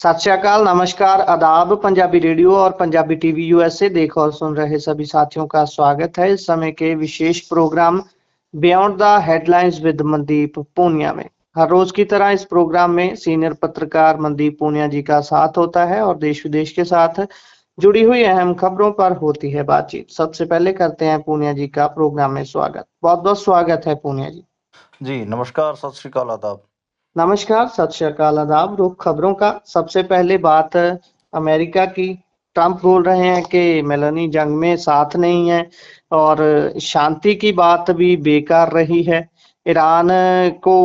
सत श्री अकाल, नमस्कार, आदाब। पंजाबी रेडियो और पंजाबी टीवी यूएसए देख और सुन रहे सभी साथियों का स्वागत है इस समय के विशेष program beyond the headlines with Mandeep Punia में। हर रोज की तरह इस प्रोग्राम में सीनियर पत्रकार मनदीप पूनिया जी का साथ होता है और देश विदेश के साथ जुड़ी हुई अहम खबरों पर होती है बातचीत। सबसे पहले करते हैं पूनिया जी का प्रोग्राम में स्वागत। बहुत बहुत स्वागत है पूनिया जी। जी, नमस्कार, सत श्री अकाल, आदाब। नमस्कार, सत श्री अकाल, आदाब। रुख खबरों का सबसे पहले बात अमेरिका की। ट्रंप बोल रहे हैं कि मेलानी जंग में साथ नहीं है और शांति की बात भी बेकार रही है। ईरान को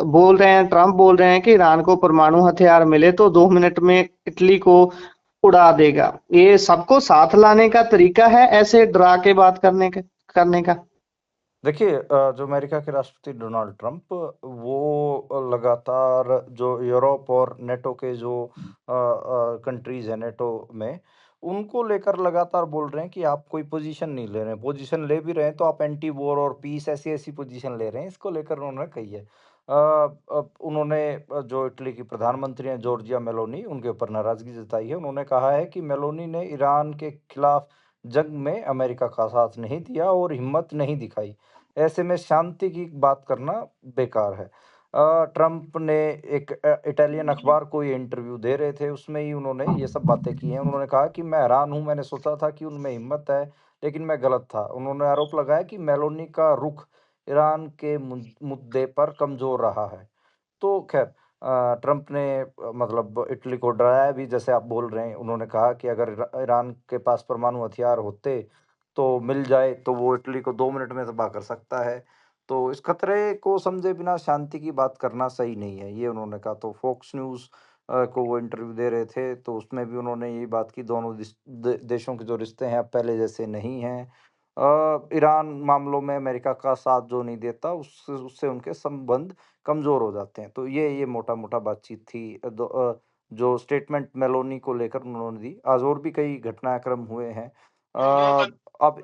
बोल रहे हैं, ट्रंप बोल रहे हैं कि ईरान को परमाणु हथियार मिले तो 2 मिनट में इटली को उड़ा देगा। ये सबको साथ लाने का तरीका है, ऐसे डरा के बात करने का। देखिए, जो अमेरिका के राष्ट्रपति डोनाल्ड ट्रंप, वो लगातार जो यूरोप और नेटो के जो कंट्रीज़ हैं नेटो में, उनको लेकर लगातार बोल रहे हैं कि आप कोई पोज़ीशन नहीं ले रहे हैं। पोज़ीशन ले भी रहे हैं तो आप एंटी वॉर और पीस ऐसी-ऐसी पोज़ीशन ले रहे हैं, इसको लेकर उन्होंने कही है। उन्होंने जो इटली की प्रधानमंत्री हैं जॉर्जिया मेलोनी, उनके ऊपर नाराज़गी जताई है। उन्होंने कहा है कि मेलोनी ने ईरान के खिलाफ जंग में अमेरिका का साथ नहीं दिया और हिम्मत नहीं दिखाई। ऐसे में शांति की बात करना बेकार है। ट्रंप ने एक इटालियन अखबार को ये इंटरव्यू दे रहे थे, उसमें ही उन्होंने ये सब बातें की हैं। उन्होंने कहा कि मैं हैरान हूँ, मैंने सोचा था कि उनमें हिम्मत है, लेकिन मैं गलत था। उन्होंने आरोप लगाया कि मेलोनी का रुख ईरान के मुद्दे पर कमज़ोर रहा है। तो ख़ैर, ट्रंप ने मतलब इटली को डराया भी, जैसे आप बोल रहे हैं। उन्होंने कहा कि अगर ईरान के पास परमाणु हथियार होते, तो मिल जाए तो वो इटली को 2 मिनट में तबाह कर सकता है। तो इस खतरे को समझे बिना शांति की बात करना सही नहीं है, ये उन्होंने कहा। तो फॉक्स न्यूज़ को वो इंटरव्यू दे रहे थे, तो उसमें भी उन्होंने यही बात की, दोनों देशों के जो रिश्ते हैं अब पहले जैसे नहीं हैं। ईरान मामलों में अमेरिका का साथ जो नहीं देता, उससे उससे उनके संबंध कमज़ोर हो जाते हैं। तो ये मोटा-मोटा बातचीत थी। जो स्टेटमेंट मेलोनी को लेकर उन्होंने दी। आज और भी कई घटनाक्रम हुए हैं। अब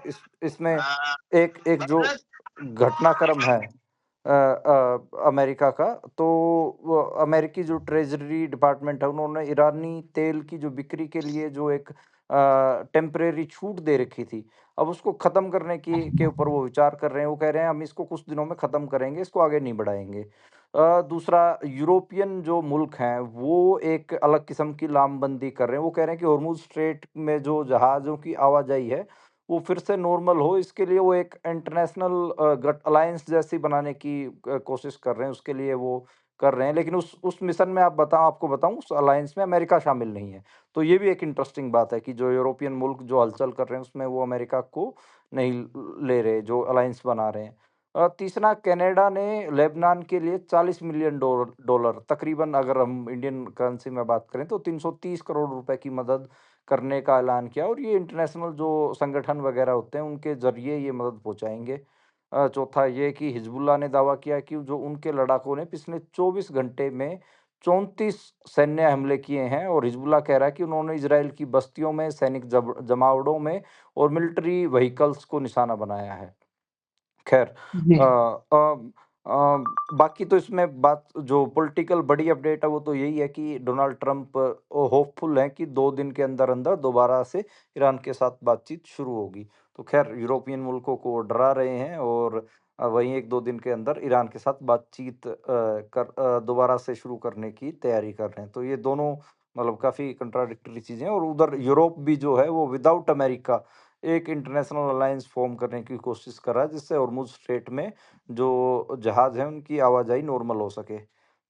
इसमें एक एक जो घटनाक्रम है अमेरिका का, तो वो अमेरिकी जो ट्रेज़री डिपार्टमेंट है, उन्होंने ईरानी तेल की जो बिक्री के लिए जो एक टेम्परेरी छूट दे रखी थी, अब उसको ख़त्म करने की के ऊपर वो विचार कर रहे हैं। वो कह रहे हैं हम इसको कुछ दिनों में ख़त्म करेंगे, इसको आगे नहीं बढ़ाएँगे। दूसरा, यूरोपियन जो मुल्क हैं, वो एक अलग किस्म की लामबंदी कर रहे हैं। वो कह रहे हैं कि हॉर्मुज़ स्ट्रेट में जो जहाज़ों की आवाजाही है, वो फिर से नॉर्मल हो, इसके लिए वो एक इंटरनेशनल गट अलायंस जैसी बनाने की कोशिश कर रहे हैं, उसके लिए वो कर रहे हैं। लेकिन उस मिशन में आपको बताऊँ, उस अलायंस में अमेरिका शामिल नहीं है। तो ये भी एक इंटरेस्टिंग बात है कि जो यूरोपियन मुल्क जो हलचल कर रहे हैं, उसमें वो अमेरिका को नहीं ले रहे, जो अलायंस बना रहे हैं। तीसरा, कनाडा ने लेबनान के लिए 40 मिलियन डॉलर, तकरीबन अगर हम इंडियन करेंसी में बात करें तो 330 करोड़ रुपए की मदद करने का ऐलान किया, और ये इंटरनेशनल जो संगठन वगैरह होते हैं, उनके ज़रिए ये मदद पहुँचाएँगे। चौथा ये कि हिज़्बुल्लाह ने दावा किया कि जो उनके लड़ाकों ने पिछले 24 घंटे में 34 सैन्य हमले किए हैं, और हिज़्बुल्लाह कह रहा है कि उन्होंने इज़राइल की बस्तियों में, सैनिक जमावड़ों में और मिलिट्री व्हीकल्स को निशाना बनाया है। ख़ैर, जी। बाकी तो इसमें बात जो पॉलिटिकल बड़ी अपडेट है, वो तो यही है कि डोनाल्ड ट्रंप होपफुल हैं कि 2 दिन के अंदर-अंदर दोबारा से ईरान के साथ बातचीत शुरू होगी। तो ख़ैर, यूरोपियन मुल्कों को वो डरा रहे हैं, और वहीं 1-2 दिन के अंदर ईरान के साथ बातचीत दोबारा से शुरू करने की तैयारी कर रहे हैं। तो ये दोनों मतलब काफ़ी कंट्राडिक्टरी चीज़ें हैं, और उधर यूरोप भी जो है वो विदाउट अमेरिका एक इंटरनेशनल अलायंस फ़ॉर्म करने की कोशिश कर रहा है, जिससे हॉर्मुज़ स्ट्रेट में जो जहाज़ हैं, उनकी आवाजाही नॉर्मल हो सके।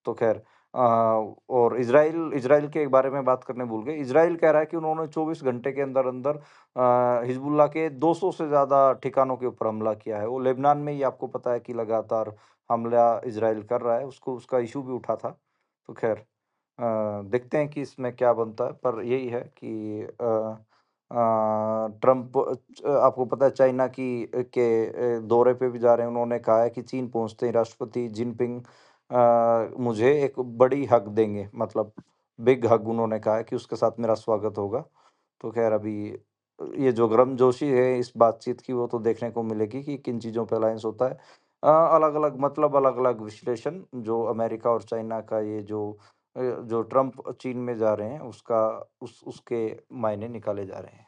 तो ख़ैर, और इज़राइल इज़राइल के बारे में बात करने भूल गए। इज़राइल कह रहा है कि उन्होंने 24 घंटे के अंदर-अंदर हिज़्बुल्लाह के 200 से ज़्यादा ठिकानों के ऊपर हमला किया है। वो लेबनान में ही आपको पता है कि लगातार हमला इज़राइल कर रहा है, उसको उसका इश्यू भी उठा था। तो ख़ैर, देखते हैं कि इसमें क्या बनता है, पर यही है कि ट्रंप आपको पता है चाइना दौरे पे भी जा रहे हैं। उन्होंने कहा है कि चीन पहुँचते ही राष्ट्रपति जिनपिंग मुझे एक बड़ी हग देंगे, मतलब बिग हग, उन्होंने कहा है कि उसके साथ मेरा स्वागत होगा। तो ख़ैर, अभी ये जो गर्मजोशी है इस बातचीत की, वो तो देखने को मिलेगी कि किन चीज़ों पे अलायंस होता है। अलग-अलग मतलब अलग-अलग विश्लेषण जो अमेरिका और चाइना का ये जो जो ट्रम्प चीन में जा रहे हैं उसका उसके मायने निकाले जा रहे हैं।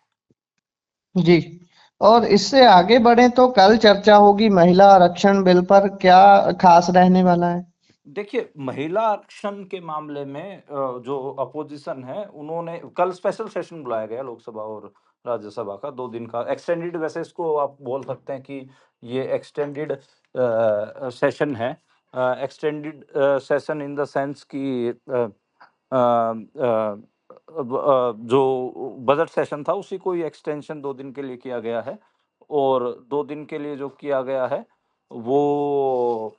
जी। और इससे आगे बढ़े तो कल चर्चा होगी महिला आरक्षण बिल पर, क्या खास रहने वाला है? देखिए, महिला आरक्षण के मामले में जो अपोज़िशन है, उन्होंने कल स्पेशल सेशन बुलाया गया लोकसभा और राज्यसभा का 2 दिन का एक्सटेंडेड, वैसे इसको आप बोल सकते हैं कि ये एक्सटेंडेड सेशन है। Extended session in the sense कि जो बजट सेशन था उसी को ही एक्सटेंशन 2 दिन के लिए किया गया है और 2 दिन के लिए जो किया गया है वो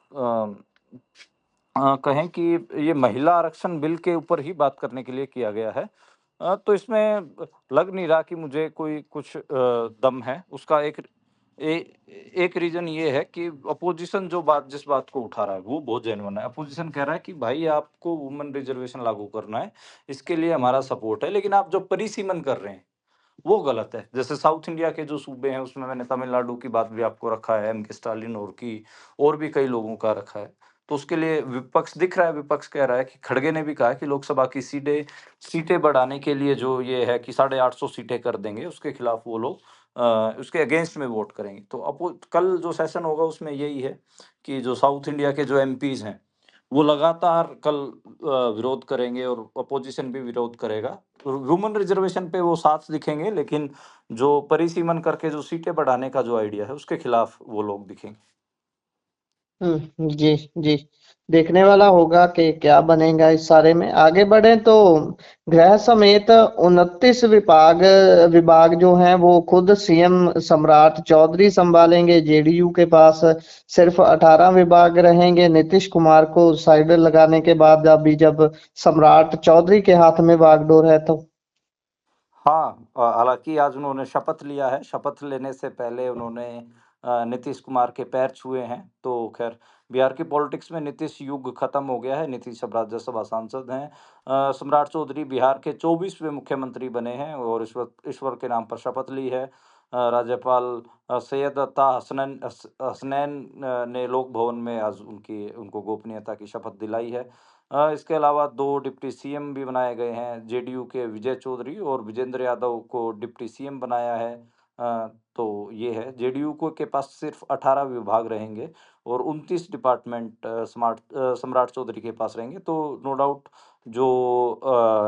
कहें कि ये महिला आरक्षण बिल के ऊपर ही बात करने के लिए किया गया है। तो इसमें लग नहीं रहा कि मुझे कोई कुछ दम है। उसका ए एक रीज़न ये है कि अपोज़िशन जिस बात को उठा रहा है, वो बहुत जेन्युइन है। अपोज़िशन कह रहा है कि भाई आपको वुमेन रिज़र्वेशन लागू करना है, इसके लिए हमारा सपोर्ट है, लेकिन आप जो परिसीमन कर रहे हैं वो गलत है। जैसे साउथ इंडिया के जो सूबे हैं उसमें मैंने तमिलनाडु की बात भी आपको रखा है, एम के स्टालिन और भी कई लोगों का रखा है। तो उसके लिए विपक्ष दिख रहा है, विपक्ष कह रहा है कि खड़गे ने भी कहा है कि लोकसभा की सीटें बढ़ाने के लिए जो ये है कि 850 सीटें कर देंगे, उसके खिलाफ वो लोग उसके अगेंस्ट में वोट करेंगे। तो कल जो सेशन होगा उसमें यही है कि जो साउथ इंडिया के जो एमपीज़ हैं, वो लगातार कल विरोध करेंगे और अपोज़िशन भी विरोध करेगा। वुमेन रिज़र्वेशन पे वो साथ दिखेंगे, लेकिन जो परिसीमन करके जो सीटें बढ़ाने का जो आइडिया है, उसके खिलाफ वो लोग दिखेंगे। जी, जी। देखने वाला होगा कि क्या बनेगा इस सारे में। आगे बढ़े तो गृह समेत 29 विभाग जो हैं वो खुद सीएम सम्राट चौधरी संभालेंगे। जेडीयू के पास सिर्फ 18 विभाग रहेंगे। नीतीश कुमार को साइड लगाने के बाद अभी जब सम्राट चौधरी के हाथ में बागडोर है तो हाँ, हालाँकि आज उन्होंने शपथ लिया है, शपथ लेने से पहले उन्होंने नीतीश कुमार के पैर छुए हैं, तो ख़ैर बिहार की पॉलिटिक्स में नीतीश युग खत्म हो गया है, नीतीश अब राज्यसभा सांसद हैं। सम्राट चौधरी बिहार के 24वें मुख्यमंत्री बने हैं और ईश्वर के नाम पर शपथ ली है। राज्यपाल सैयद अता हसनैन ने लोक भवन में आज उनको गोपनीयता की शपथ दिलाई है। इसके अलावा 2 डिप्टी सीएम भी बनाए गए हैं। जेडीयू के विजय चौधरी और विजेंद्र यादव को डिप्टी सीएम बनाया है। तो ये है, जेडीयू के पास सिर्फ़ 18 विभाग रहेंगे और 29 डिपार्टमेंट सम्राट चौधरी के पास रहेंगे। तो नो डाउट जो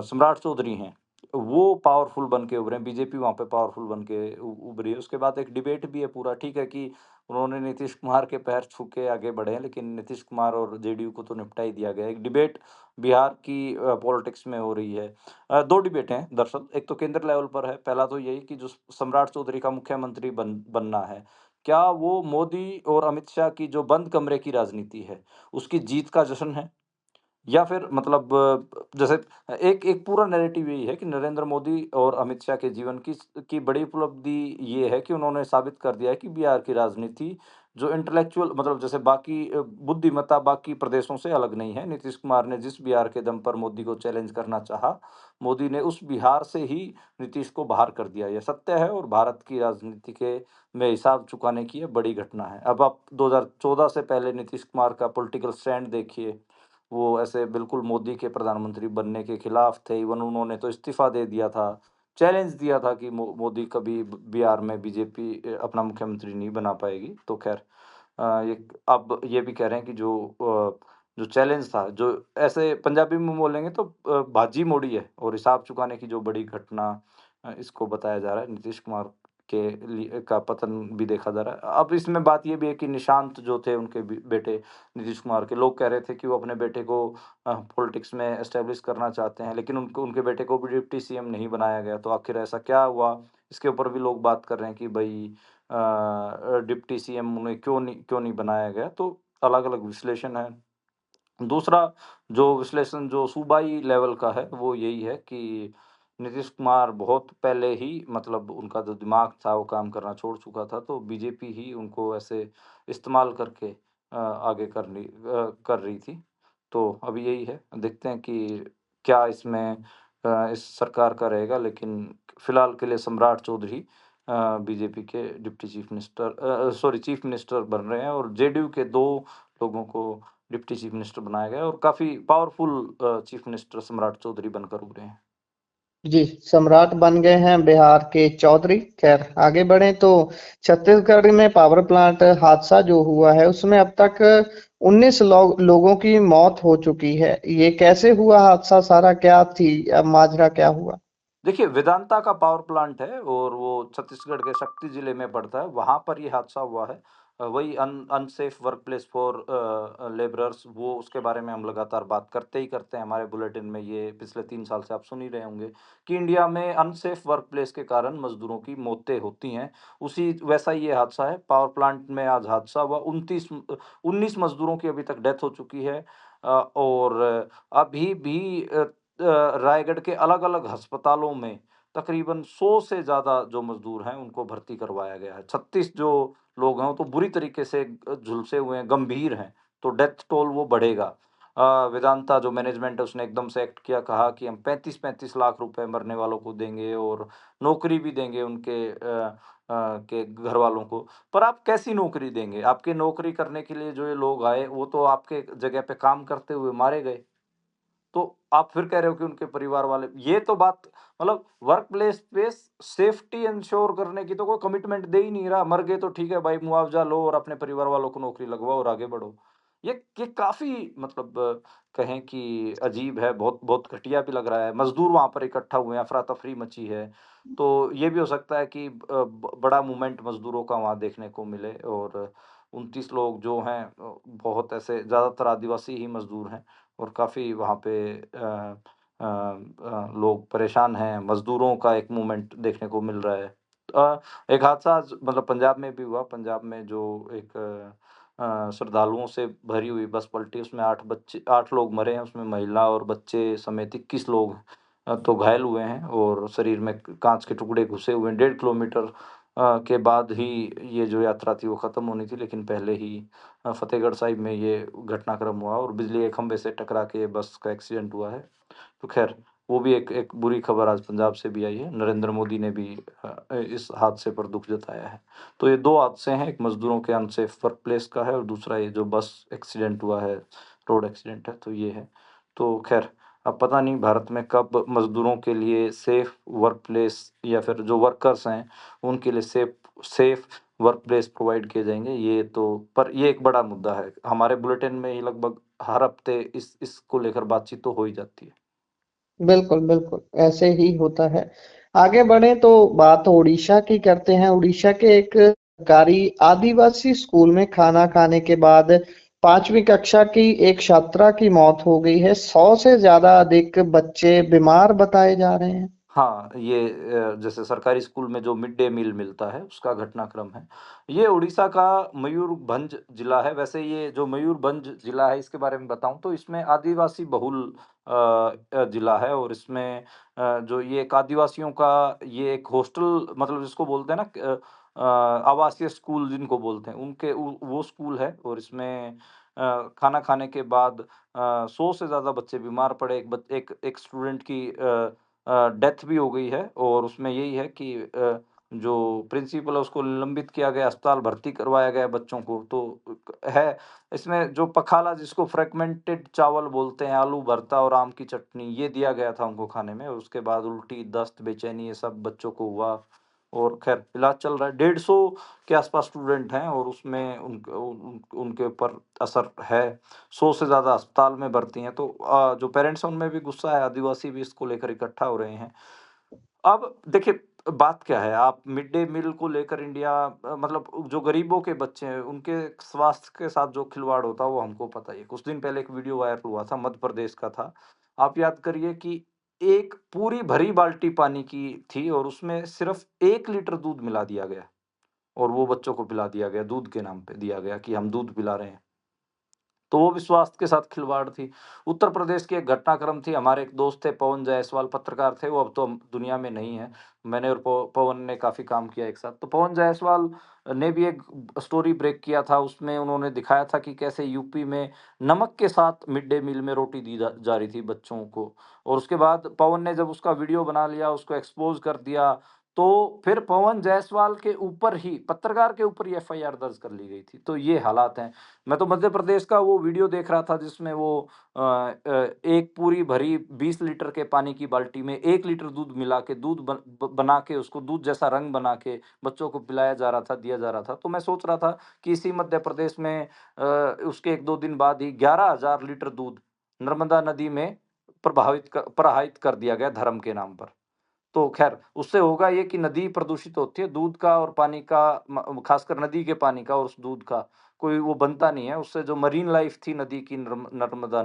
सम्राट चौधरी हैं, वो पावरफुल बन के उभरे हैं, बीजेपी वहाँ पे पावरफुल बन के उ उभरी है। उसके बाद एक डिबेट भी है पूरा, ठीक है कि उन्होंने नीतीश कुमार के पैर छू के आगे बढ़े हैं, लेकिन नीतीश कुमार और जेडीयू को तो निपटा ही दिया गया है। एक डिबेट बिहार की पॉलिटिक्स में हो रही है। 2 डिबेट हैं दरअसल, एक तो केंद्र लेवल पर है। पहला तो यही कि जो सम्राट चौधरी का मुख्यमंत्री बनना है, क्या वो मोदी और अमित शाह की जो बंद कमरे की राजनीति है, उसकी जीत का जश्न है? या फिर मतलब जैसे एक एक पूरा नैरेटिव यही है कि नरेंद्र मोदी और अमित शाह के जीवन की बड़ी उपलब्धि ये है कि उन्होंने साबित कर दिया है कि बिहार की राजनीति जो इंटेलेक्चुअल मतलब जैसे बाकी बुद्धिमत्ता बाकी प्रदेशों से अलग नहीं है। नीतीश कुमार ने जिस बिहार के दम पर मोदी को चैलेंज करना चाहा, मोदी ने उस बिहार से ही नीतीश को बाहर कर दिया। ये सत्य है और भारत की राजनीति के में हिसाब चुकाने की ये बड़ी घटना है। अब आप 2014 से पहले नीतीश कुमार का पॉलिटिकल स्टैंड देखिए। वो ऐसे बिल्कुल मोदी के प्रधानमंत्री बनने के खिलाफ थे, इवन उन्होंने तो इस्तीफ़ा दे दिया था। चैलेंज दिया था कि मोदी कभी बिहार में बीजेपी अपना मुख्यमंत्री नहीं बना पाएगी। तो ख़ैर ये अब ये भी कह रहे हैं कि जो चैलेंज था, जो ऐसे पंजाबी में बोलेंगे तो बाजी मोड़ी है और हिसाब चुकाने की जो बड़ी घटना इसको बताया जा रहा है। नीतीश कुमार के लिए का पतन भी देखा जा रहा है। अब इसमें बात ये भी है कि निशांत जो थे उनके बेटे नीतीश कुमार के, लोग कह रहे थे कि वो अपने बेटे को पॉलिटिक्स में एस्टेब्लिश करना चाहते हैं, लेकिन उनके बेटे को भी डिप्टी सीएम नहीं बनाया गया। तो आखिर ऐसा क्या हुआ? इसके ऊपर भी लोग बात कर रहे हैं कि भई डिप्टी सीएम उन्हें क्यों नहीं बनाया गया? तो अलग-अलग विश्लेषण है। दूसरा जो विश्लेषण जो सूबाई लेवल का है, वो यही है कि नीतीश कुमार बहुत पहले ही मतलब उनका जो दिमाग था, वो काम करना छोड़ चुका था, तो बीजेपी ही उनको ऐसे इस्तेमाल करके आगे कर रही थी। तो अब यही है, देखते हैं कि क्या इसमें इस सरकार का रहेगा, लेकिन फिलहाल के लिए सम्राट चौधरी बीजेपी के deputy chief minister chief minister बन रहे हैं और जेडीयू के 2 लोगों को डिप्टी चीफ मिनिस्टर बनाया गया और काफ़ी पावरफुल चीफ मिनिस्टर सम्राट चौधरी बनकर उभरे हैं। जी, सम्राट बन गए हैं बिहार के चौधरी। खैर आगे बढ़े तो छत्तीसगढ़ में पावर प्लांट हादसा जो हुआ है उसमें अब तक 19 लोगों की मौत हो चुकी है। ये कैसे हुआ हादसा, सारा क्या थी, अब माजरा क्या हुआ? देखिए, वेदांता का पावर प्लांट है और वो छत्तीसगढ़ के शक्ति जिले में पड़ता है, वहाँ पर ये हादसा हुआ है। वही unsafe work place for labourers, वो उसके बारे में हम लगातार बात करते ही करते हैं हमारे बुलेटिन में। ये पिछले 3 साल से आप सुन ही रहे होंगे कि इंडिया में अनसेफ वर्क प्लेस के कारण मज़दूरों की मौतें होती हैं। उसी वैसा ही ये हादसा है, पावर प्लांट में आज हादसा हुआ। 19 मज़दूरों की अभी तक डेथ हो चुकी है। और अभी भी रायगढ़ के अलग-अलग अस्पतालों में तकरीबन 100 से ज़्यादा जो मज़दूर हैं, उनको भर्ती करवाया गया है। 36 जो लोग हैं, वो तो बुरी तरीके से झुलसे हुए हैं, गंभीर हैं, तो डेथ टोल वो बढ़ेगा। वेदांता जो मैनेजमेंट है, उसने एकदम से एक्ट किया, कहा कि हम 35-35 लाख रुपए मरने वालों को देंगे और नौकरी भी देंगे उनके के घरवालों को। पर आप कैसी नौकरी देंगे? आपकी नौकरी करने के लिए जो ये लोग आए, वो तो आपके जगह पे काम करते हुए मारे गए। तो आप फिर कह रहे हो कि उनके परिवार वाले, ये तो बात मतलब वर्क प्लेस पे सेफ्टी इंश्योर करने की तो कोई कमिटमेंट दे ही नहीं रहा। मर गए तो ठीक है भाई, मुआवजा लो और अपने परिवार वालों को नौकरी लगवाओ और आगे बढ़ो। ये काफ़ी मतलब कहें कि अजीब है, बहुत बहुत घटिया भी लग रहा है। मज़दूर वहाँ पर इकट्ठा हुए हैं, अफ़रा-तफ़री मची है। तो ये भी हो सकता है कि बड़ा मूवमेंट मज़दूरों का वहाँ देखने को मिले और 29 लोग जो हैं बहुत ऐसे ज़्यादातर आदिवासी ही मज़दूर हैं। और काफ़ी वहाँ पे लोग परेशान हैं, मज़दूरों का एक मूवमेंट देखने को मिल रहा है। एक हादसा आज मतलब पंजाब में भी हुआ, पंजाब में जो एक श्रद्धालुओं से भरी हुई बस पलटी, उसमें 8 लोग मरे हैं, उसमें महिला और बच्चे समेत 21 लोग तो घायल हुए हैं और शरीर में काँच के टुकड़े घुसे हुए हैं। 1.5 किलोमीटर के बाद ही ये जो यात्रा थी वो ख़त्म होनी थी, लेकिन पहले ही फ़तेहगढ़ साहिब में ये घटनाक्रम हुआ और बिजली के खंभे से टकरा के बस का एक्सीडेंट हुआ है। तो ख़ैर वो भी एक एक बुरी खबर आज पंजाब से भी आई है। नरेंद्र मोदी ने भी इस हादसे पर दुःख जताया है। तो ये 2 हादसे हैं, एक मज़दूरों के अनसेफ वर्क प्लेस का है और दूसरा ये जो बस एक्सीडेंट हुआ है, रोड एक्सीडेंट है, तो ये है। तो ख़ैर अब पता नहीं भारत में कब मज़दूरों के लिए सेफ वर्क प्लेस या फिर जो वर्कर्स हैं, उनके लिए सेफ वर्क प्लेस प्रोवाइड किए जाएँगे, ये तो पर ये एक बड़ा मुद्दा है। हमारे बुलेटिन में ही लगभग हर हफ्ते इसको लेकर बातचीत तो हो ही जाती है। बिल्कुल, बिल्कुल, ऐसे ही होता है। आगे बढ़ें तो बात उड़ीसा की करते हैं। उड़ीसा के एक सरकारी आदिवासी स्कूल में खाना खाने के बाद 5वीं कक्षा की एक छात्रा की मौत हो गई है। 100 से ज़्यादा अधिक बच्चे बीमार बताए जा रहे हैं। हाँ, ये जैसे सरकारी स्कूल में जो मिड डे मील मिलता है, उसका घटनाक्रम है। ये उड़ीसा का मयूरभंज जिला है। वैसे ये जो मयूरभंज जिला है, इसके बारे में बताऊँ तो इसमें आदिवासी बहुल जिला है और इसमें जो ये एक आदिवासियों का ये एक हॉस्टल मतलब जिसको बोलते हैं ना आवासीय स्कूल जिनको बोलते हैं, उनके वो स्कूल है और इसमें खाना खाने के बाद 100 से ज़्यादा बच्चे बीमार पड़े। एक स्टूडेंट की डेथ भी हो गई है और उसमें यही है कि जो प्रिंसिपल है उसको निलंबित किया गया, अस्पताल भर्ती करवाया गया बच्चों को। तो है इसमें जो पखाला जिसको फ्रैगमेंटेड चावल बोलते हैं, आलू भरता और आम की चटनी ये दिया गया था उनको खाने में और उसके बाद उल्टी, दस्त, बेचैनी ये सब बच्चों को हुआ और ख़ैर इलाज चल रहा है। 150 के आस-पास स्टूडेंट हैं और उसमें उनके ऊपर असर है। 100 से ज़्यादा अस्पताल में भर्ती हैं, तो जो पेरेंट्स हैं उनमें भी गुस्सा है, आदिवासी भी इसको लेकर इकट्ठा हो रहे हैं। अब देखिए बात क्या है, आप मिड डे मील को लेकर इंडिया मतलब जो गरीबों के बच्चे हैं, उनके स्वास्थ्य के साथ जो खिलवाड़ होता है वो हमको पता ही है। कुछ दिन पहले एक वीडियो वायरल हुआ था, मध्य प्रदेश का था। आप याद करिए कि एक पूरी भरी बाल्टी पानी की थी और उसमें सिर्फ़ 1 लीटर दूध मिला दिया गया और वो बच्चों को पिला दिया गया, दूध के नाम पे दिया गया कि हम दूध पिला रहे हैं। तो वो भी स्वास्थ्य के साथ खिलवाड़ थी। उत्तर प्रदेश की एक घटनाक्रम थी, हमारे एक दोस्त थे पवन जायसवाल पत्रकार थे, वो अब तो दुनिया में नहीं हैं। मैंने और पवन ने काफ़ी काम किया एक साथ। तो पवन जायसवाल ने भी एक स्टोरी ब्रेक किया था, उसमें उन्होंने दिखाया था कि कैसे यूपी में नमक के साथ मिड डे मील में रोटी दी जा रही थी बच्चों को। और उसके बाद पवन ने जब उसका वीडियो बना लिया, उसको एक्सपोज़ कर दिया, तो फिर पवन जायसवाल के ऊपर ही, पत्रकार के ऊपर ही एफआईआर दर्ज कर ली गई थी। तो ये हालात हैं। मैं तो मध्य प्रदेश का वो वीडियो देख रहा था जिसमें वो एक पूरी भरी 20 लीटर के पानी की बाल्टी में 1 लीटर दूध मिला के, दूध बना के, उसको दूध जैसा रंग बना के बच्चों को पिलाया जा रहा था, दिया जा रहा था। तो मैं सोच रहा था कि इसी मध्य प्रदेश में उसके 1-2 दिन बाद ही 11,000 लीटर दूध नर्मदा नदी में प्रवाहित कर दिया गया धर्म के नाम पर। तो ख़ैर, उससे होगा ये कि नदी प्रदूषित होती है, दूध का और पानी का, ख़ासकर नदी के पानी का और उस दूध का कोई वो बनता नहीं है। उससे जो मरीन लाइफ़ थी नदी की, नर्मदा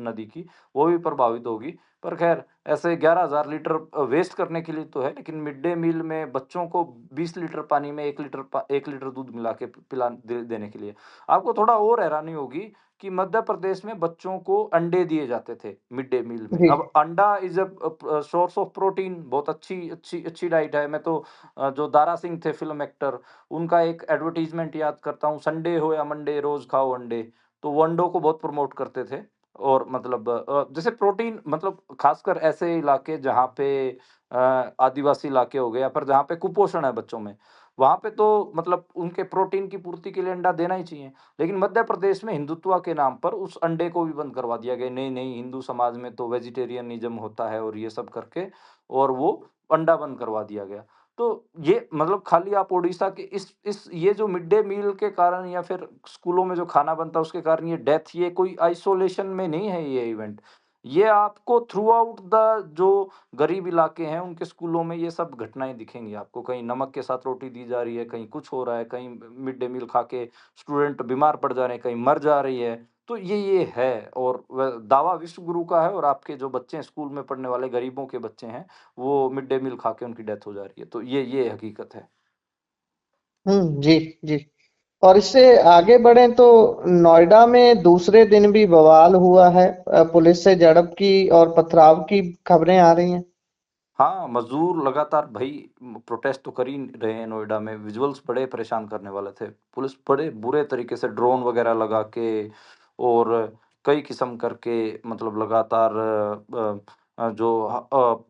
नदी की, वो भी प्रभावित होगी। पर ख़ैर, ऐसे 11,000 लीटर वेस्ट करने के लिए तो है, लेकिन मिड डे मील में बच्चों को 20 लीटर पानी में 1 लीटर दूध मिला के देने के लिए। आपको थोड़ा और हैरानी होगी कि मध्य प्रदेश में बच्चों को अंडे दिए जाते थे मिड डे मील में। जी। अब अंडा इज़ सोर्स ऑफ प्रोटीन, बहुत अच्छी डाइट है। मैं तो जो दारा सिंह थे फ़िल्म एक्टर, उनका एक एडवर्टाइज़मेंट याद करता हूँ, संडे हो या मंडे रोज़ खाओ अंडे। तो वो अंडों को बहुत प्रमोट करते थे। और मतलब जैसे प्रोटीन, मतलब ख़ासकर ऐसे इलाके जहाँ पे आदिवासी इलाके हो गए या फिर जहाँ पे कुपोषण है बच्चों में, वहाँ पे तो मतलब उनके प्रोटीन की पूर्ति के लिए अंडा देना ही चाहिए। लेकिन मध्य प्रदेश में हिंदुत्व के नाम पर उस अंडे को भी बंद करवा दिया गया। नहीं, नहीं, हिंदू समाज में तो वेजिटेरियनिज़्म होता है और ये सब करके, और वो अंडा बंद करवा दिया गया। तो ये मतलब खाली आप ओडिशा के इस ये जो मिड डे मील के कारण या फिर स्कूलों में जो खाना बनता है उसके कारण ये डेथ, ये कोई आइसोलेशन में नहीं है ये इवेंट। ये आपको थ्रू आउट द जो गरीब इलाके हैं उनके स्कूलों में ये सब घटनाएँ दिखेंगी आपको। कहीं नमक के साथ रोटी दी जा रही है, कहीं कुछ हो रहा है, कहीं मिड डे मील खा के स्टूडेंट बीमार पड़ जा रहे हैं, कहीं मर जा रही है। तो ये है, और दावा विश्व गुरु का है, और आपके जो बच्चे हैं स्कूल में पढ़ने वाले गरीबों के बच्चे हैं, वो मिड डे मील खा के उनकी डेथ हो जा रही है। तो ये हकीकत है। जी, जी। और इससे आगे बढ़ें तो नोएडा में दूसरे दिन भी बवाल हुआ है, पुलिस से झड़प की और पथराव की खबरें आ रही हैं। हाँ, मज़दूर लगातार भई प्रोटेस्ट तो कर ही रहे हैं नोएडा में, विजुअल्स बड़े परेशान करने वाले थे। पुलिस बड़े बुरे तरीके से ड्रोन वग़ैरह लगा के और कई किस्म करके मतलब लगातार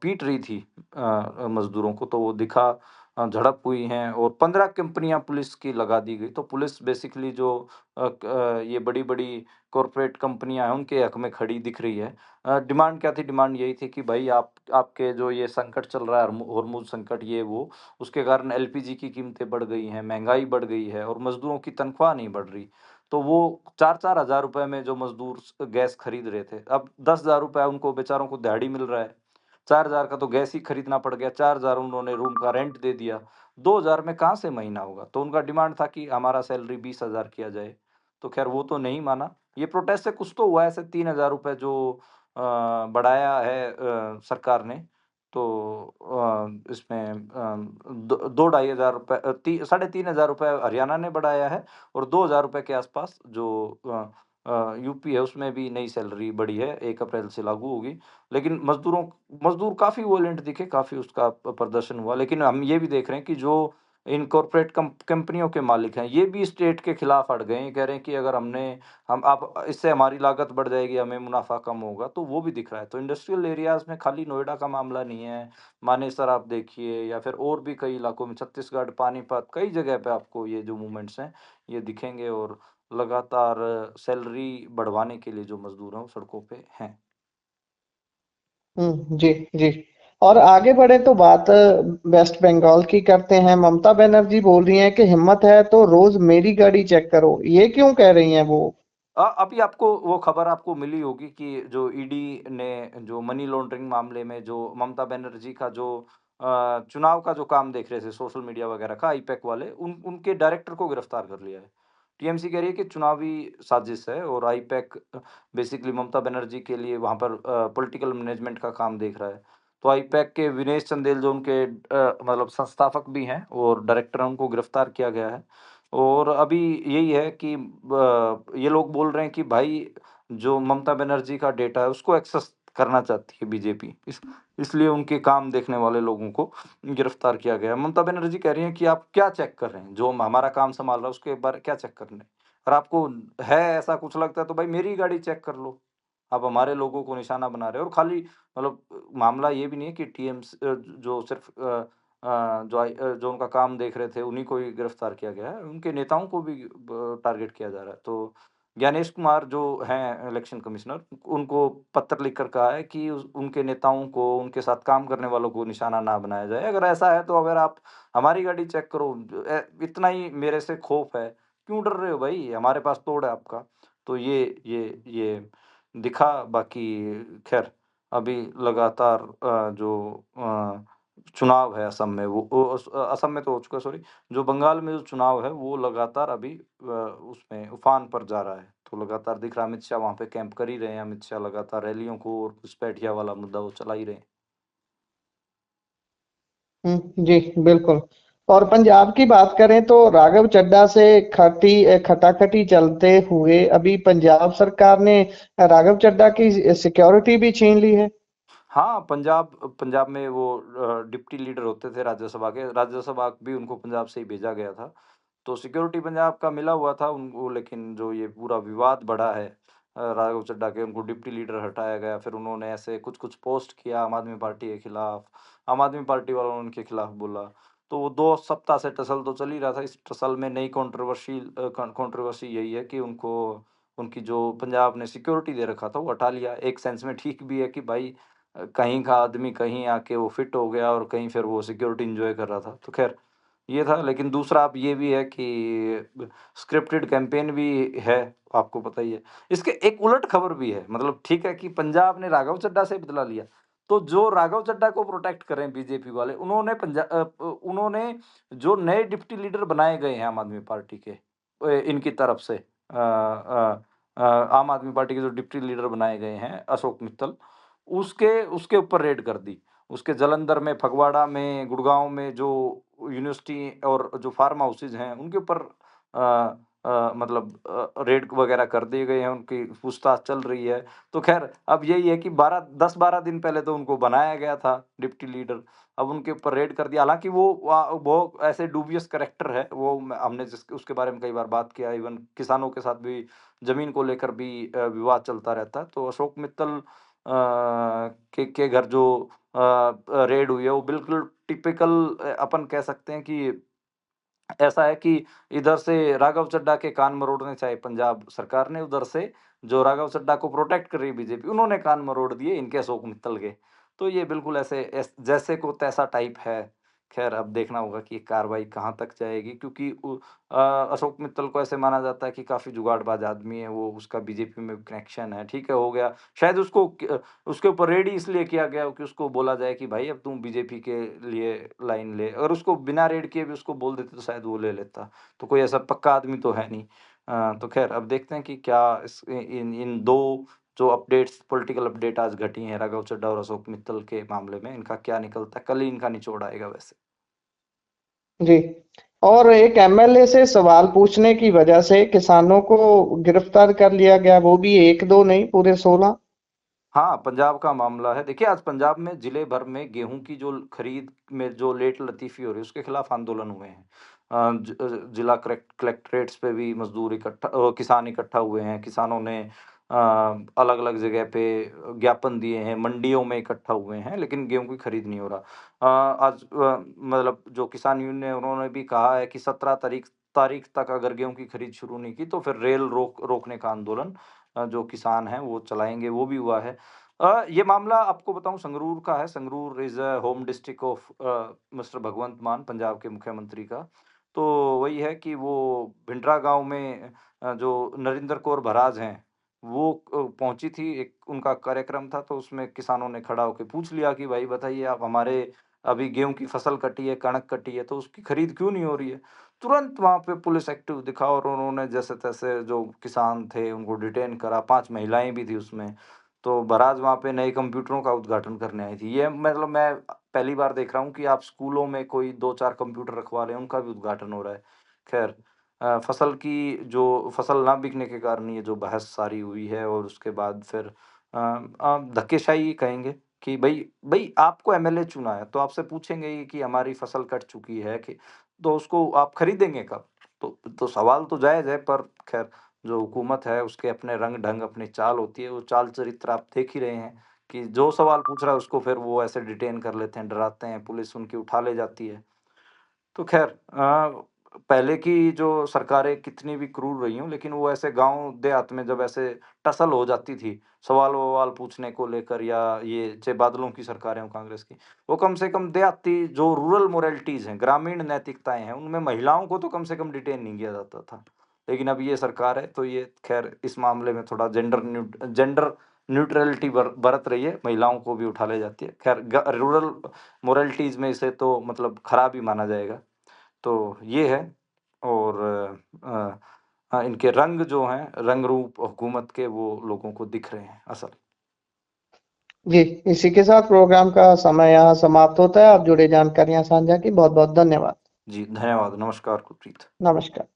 पीट रही थी मज़दूरों को, तो वो दिखा। झड़प हुई हैं और 15 कंपनियाँ पुलिस की लगा दी गई। तो पुलिस बेसिकली जो ये बड़ी-बड़ी कॉर्पोरेट कंपनियाँ हैं, उनके हक में खड़ी दिख रही है। डिमांड क्या थी? डिमांड यही थी कि भई आपके जो ये संकट चल रहा है, हॉर्मुज़ संकट ये वो, उसके कारण एलपीजी की कीमतें बढ़ गई हैं, महँगाई बढ़ गई है और मज़दूरों की तनख्वाह नहीं बढ़ रही। तो वो 4-4 हज़ार रुपए में जो मज़दूर गैस खरीद रहे थे, अब 10,000 रुपए उनको बेचारों को दिहाड़ी मिल रहा है। 4,000 का तो गैस ही खरीदना पड़ गया, 4,000 उन्होंने रूम का रेंट दे दिया, 2,000 में कहाँ से महीना होगा? तो उनका डिमांड था कि हमारा सैलरी 20,000 किया जाए। तो ख़ैर वो तो नहीं माना। ये प्रोटेस्ट से कुछ तो हुआ है, ऐसे 3,000 रुपए जो बढ़ाया है सरकार ने। तो इसमें दो ढाई हज़ार रुपए, साढ़े 3,000 रुपए हरियाणा ने बढ़ाया है और 2,000 रुपए के आसपास जो यूपी है उसमें भी नई सैलरी बढ़ी है, 1 अप्रैल से लागू होगी। लेकिन मज़दूर काफ़ी वोलेंट दिखे, काफ़ी उसका प्रदर्शन हुआ। लेकिन हम ये भी देख रहे हैं कि जो इन कॉर्पोरेट कंपनियों के मालिक हैं, ये भी स्टेट के खिलाफ अड़ गए हैं। ये कह रहे हैं कि अगर हम आप इससे हमारी लागत बढ़ जाएगी, हमें मुनाफ़ा कम होगा, तो वो भी दिख रहा है। तो इंडस्ट्रियल एरियाज़ में खाली नोएडा का मामला नहीं है, मानेसर आप देखिए या फिर और भी कई इलाकों में, छत्तीसगढ़, पानीपत, कई जगह पे आपको ये जो मूवमेंट्स हैं, ये दिखेंगे और लगातार सैलरी बढ़वाने के लिए जो मज़दूर हैं, वो सड़कों पे हैं। जी, जी। और आगे बढ़े तो बात वेस्ट बंगाल की करते हैं। ममता बनर्जी बोल रही हैं कि हिम्मत है तो रोज मेरी गाड़ी चेक करो। ये क्यों कह रही हैं वो? अभी आपको वो खबर आपको मिली होगी कि जो ईडी ने जो मनी लॉन्ड्रिंग मामले में जो ममता बनर्जी का जो चुनाव का जो काम देख रहे थे सोशल मीडिया वगैरह का, आईपैक वाले, उनके डायरेक्टर को गिरफ्तार कर लिया है। टीएमसी कह रही है कि चुनावी साजिश है और आईपैक बेसिकली ममता बनर्जी के लिए वहाँ पर पॉलिटिकल मैनेजमेंट का काम देख रहा है। तो आईपैक के विनेश चंदेल जो उनके मतलब संस्थापक भी हैं और डायरेक्टर हैं, उनको गिरफ्तार किया गया है। और अभी यही है कि ये लोग बोल रहे हैं कि भाई जो ममता बनर्जी का डेटा है उसको एक्सेस करना चाहती है बीजेपी। इसलिए उनके काम देखने वाले लोगों को गिरफ्तार किया गया है। ममता बनर्जी कह रही हैं कि आप क्या चेक कर रहे हैं? जो हमारा काम सँभाल रहा है उसके बारे क्या चेक कर रहे हैं? और आपको है ऐसा कुछ लगता है तो भाई मेरी गाड़ी चेक कर लो। आप हमारे लोगों को निशाना बना रहे हो। और खाली मतलब मामला ये भी नहीं है कि जो सिर्फ़ जो उनका काम देख रहे थे, उन्हीं को ही गिरफ्तार किया गया है। उनके नेताओं को भी टारगेट किया जा रहा है। तो ज्ञानेश कुमार जो हैं इलेक्शन कमिश्नर, उनको पत्र लिखकर कहा है कि उनके नेताओं को, उनके साथ काम करने वालों को निशाना ना बनाया जाए। अगर ऐसा है तो अगर आप हमारी गाड़ी चेक करो, इतना ही मेरे से खौफ है, क्यों डर रहे हो भाई? हमारे पास तोड़ है आपका। तो ये दिखा। बाकी ख़ैर अभी लगातार जो चुनाव है असम में, असम में तो हो चुका, सॉरी, जो बंगाल में जो चुनाव है वो लगातार अभी उसमें उफान पर जा रहा है। तो लगातार दिख रहा है, अमित शाह वहाँ पे कैंप कर ही रहे हैं। अमित शाह लगातार रैलियों को और घुसपैठिया वाला मुद्दा वो चला ही रहे हैं। जी, बिल्कुल। और पंजाब की बात करें तो राघव चड्ढा से खटाखटी चलते हुए अभी पंजाब सरकार ने राघव चड्ढा की सिक्योरिटी भी छीन ली है। हाँ, पंजाब पंजाब में वो डिप्टी लीडर होते थे राज्यसभा के, राज्यसभा भी उनको पंजाब से ही भेजा गया था। तो सिक्योरिटी पंजाब का मिला हुआ था उनको, लेकिन जो ये पूरा विवाद बढ़ा है राघव चड्ढा के, उनको डिप्टी लीडर हटाया गया। फिर उन्होंने ऐसे कुछ-कुछ पोस्ट किया आम आदमी पार्टी के खिलाफ, आम आदमी पार्टी वालों ने उनके खिलाफ बोला। तो वो 2 सप्ताह से टसल तो चल ही रहा था। इस टसल में नई कंट्रोवर्सी यही है कि उनको, उनकी जो पंजाब ने सिक्योरिटी दे रखा था, वो हटा लिया। एक सेंस में ठीक भी है कि भाई कहीं का आदमी कहीं आके वो फिट हो गया और कहीं फिर वो सिक्योरिटी एन्जॉय कर रहा था। तो ख़ैर ये था, लेकिन दूसरा अब ये भी है कि स्क्रिप्टेड कैंपेन भी है, आपको पता ही है। इसके एक उलट खबर भी है, मतलब ठीक है कि पंजाब ने राघव चड्ढा से बदला लिया, तो जो राघव चड्ढा को प्रोटेक्ट कर रहे हैं बीजेपी वाले, उन्होंने जो नए डिप्टी लीडर बनाए गए हैं आम आदमी पार्टी के, इनकी तरफ से, आम आदमी पार्टी के जो डिप्टी लीडर बनाए गए हैं अशोक मित्तल, उसके उसके ऊपर रेड कर दी। उसके जालंधर में, फगवाड़ा में, गुड़गाँव में जो यूनिवर्सिटी और जो फार्म हाउसेज़ हैं, उनके ऊपर मतलब रेड वगैरह कर दिए गए हैं, उनकी पूछताछ चल रही है। तो ख़ैर अब यही है कि 10-12 दिन पहले तो उनको बनाया गया था डिप्टी लीडर, अब उनके ऊपर रेड कर दिया। हालाँकि वो ऐसे डूबियस कैरेक्टर है, वो हमने उसके बारे में कई बार बात किया, इवन किसानों के साथ भी ज़मीन को लेकर भी विवाद चलता रहता है। तो अशोक मित्तल के घर जो रेड हुई है, वो बिल्कुल टिपिकल, अपन कह सकते हैं कि ऐसा है कि इधर से राघव चड्ढा के कान मरोड़ने चाहे पंजाब सरकार ने, उधर से जो राघव चड्ढा को प्रोटेक्ट कर रही है बीजेपी, उन्होंने कान मरोड़ दिए इनके अशोक मित्तल के। तो ये बिल्कुल जैसे को तैसा टाइप है। खैर अब देखना होगा कि ये कार्रवाई कहाँ तक जाएगी, क्योंकि अशोक मित्तल को ऐसे माना जाता है कि काफ़ी जुगाड़बाज आदमी है वो, उसका बीजेपी में कनेक्शन है, ठीक है, हो गया। शायद उसके ऊपर रेड ही इसलिए किया गया हो कि उसको बोला जाए कि भाई अब तुम बीजेपी के लिए लाइन ले। अगर उसको बिना रेड किए भी उसको बोल देते तो शायद वो ले लेता। तो कोई ऐसा पक्का आदमी तो है नहीं। तो ख़ैर अब देखते हैं कि क्या इन 2 जो अपडेट्स, पॉलिटिकल अपडेट आज घटी हैं राघव चड्ढा और अशोक मित्तल के मामले में, इनका क्या निकलता है। कल ही इनका निचोड़ आएगा वैसे। जी। और एक एमएलए से सवाल पूछने की वजह से किसानों को गिरफ्तार कर लिया गया, वो भी एक दो नहीं, पूरे 16। हाँ, पंजाब का मामला है। देखिए, आज पंजाब में ज़िले भर में गेहूँ की जो खरीद में जो लेट लतीफ़ी हो रही है, उसके खिलाफ आंदोलन हुए हैं। जिला कलेक्ट्रेट्स पे भी किसान इकट्ठा हुए हैं। किसानों ने अलग-अलग जगह पे ज्ञापन दिए हैं, मंडियों में इकट्ठा हुए हैं, लेकिन गेहूँ की खरीद नहीं हो रहा। आज मतलब जो किसान यूनियन है, उन्होंने भी कहा है कि 17 तारीख तारीख तक अगर गेहूँ की खरीद शुरू नहीं की, तो फिर रेल रोकने का आंदोलन जो किसान हैं वो चलाएँगे, वो भी हुआ है। ये मामला आपको बताऊँ संगरूर का है। Sangrur is a home district of mister Bhagwant Mann, Punjab के मुख्यमंत्री का। तो वही है कि वो भिंडरा गाँव में जो नरेंद्र कौर बराज हैं, वो पहुँची थी, एक उनका कार्यक्रम था, तो उसमें किसानों ने खड़ा होके पूछ लिया कि भाई बताइए, आप हमारे अभी गेहूँ की फसल कटी है, कणक कटी है, तो उसकी खरीद क्यों नहीं हो रही है? तुरंत वहाँ पे पुलिस एक्टिव दिखा और उन्होंने जैसे-तैसे जो किसान थे उनको डिटेन करा, 5 महिलाएँ भी थी उसमें। तो बराज वहाँ पे नए कंप्यूटरों का उद्घाटन करने आई थी। ये मतलब मैं पहली बार देख रहा हूँ कि आप स्कूलों में कोई 2-4 कंप्यूटर रखवा लें, उनका भी उद्घाटन हो रहा है। ख़ैर फसल ना बिकने के कारण ये जो बहस सारी हुई है, और उसके बाद फिर धक्केशाही कहेंगे कि भई आपको एमएलए चुना है, तो आपसे पूछेंगे ही कि हमारी फसल कट चुकी है, कि तो उसको आप खरीदेंगे कब? तो सवाल तो जायज़ है, पर ख़ैर जो हुकूमत है उसके अपने रंग-ढंग, अपनी चाल होती है, वो चाल-चरित्र आप देख ही रहे हैं कि जो सवाल पूछ रहा है उसको फिर वो ऐसे डिटेन कर लेते हैं, डराते हैं, पुलिस उनकी उठा ले जाती है। तो खैर पहले की जो सरकारें कितनी भी क्रूर रही हों, लेकिन वो ऐसे गाँव देहात में जब ऐसे टसल हो जाती थी, सवाल-ववाल पूछने को लेकर, या ये चाहे बादलों की सरकारें हों कांग्रेस की, वो कम से कम देहाती जो रूरल मोरालिटीज़ हैं, ग्रामीण नैतिकताएँ हैं, उनमें महिलाओं को तो कम से कम डिटेन नहीं किया जाता था। लेकिन अब ये सरकार है, तो ये खैर इस मामले में थोड़ा जेंडर न्यूट्रलिटी बरत रही है, महिलाओं को भी उठा ले जाती है। खैर रूरल मोरालिटीज़ में इसे तो मतलब खराब ही माना जाएगा। तो ये है। और इनके रंग जो हैं, रंग रूप हुकूमत के, वो लोगों को दिख रहे हैं असल। जी, इसी के साथ प्रोग्राम का समय यहाँ समाप्त होता है। आप जुड़े जानकारियां साझा की, बहुत बहुत धन्यवाद। जी, धन्यवाद। नमस्कार गुरप्रीत। नमस्कार।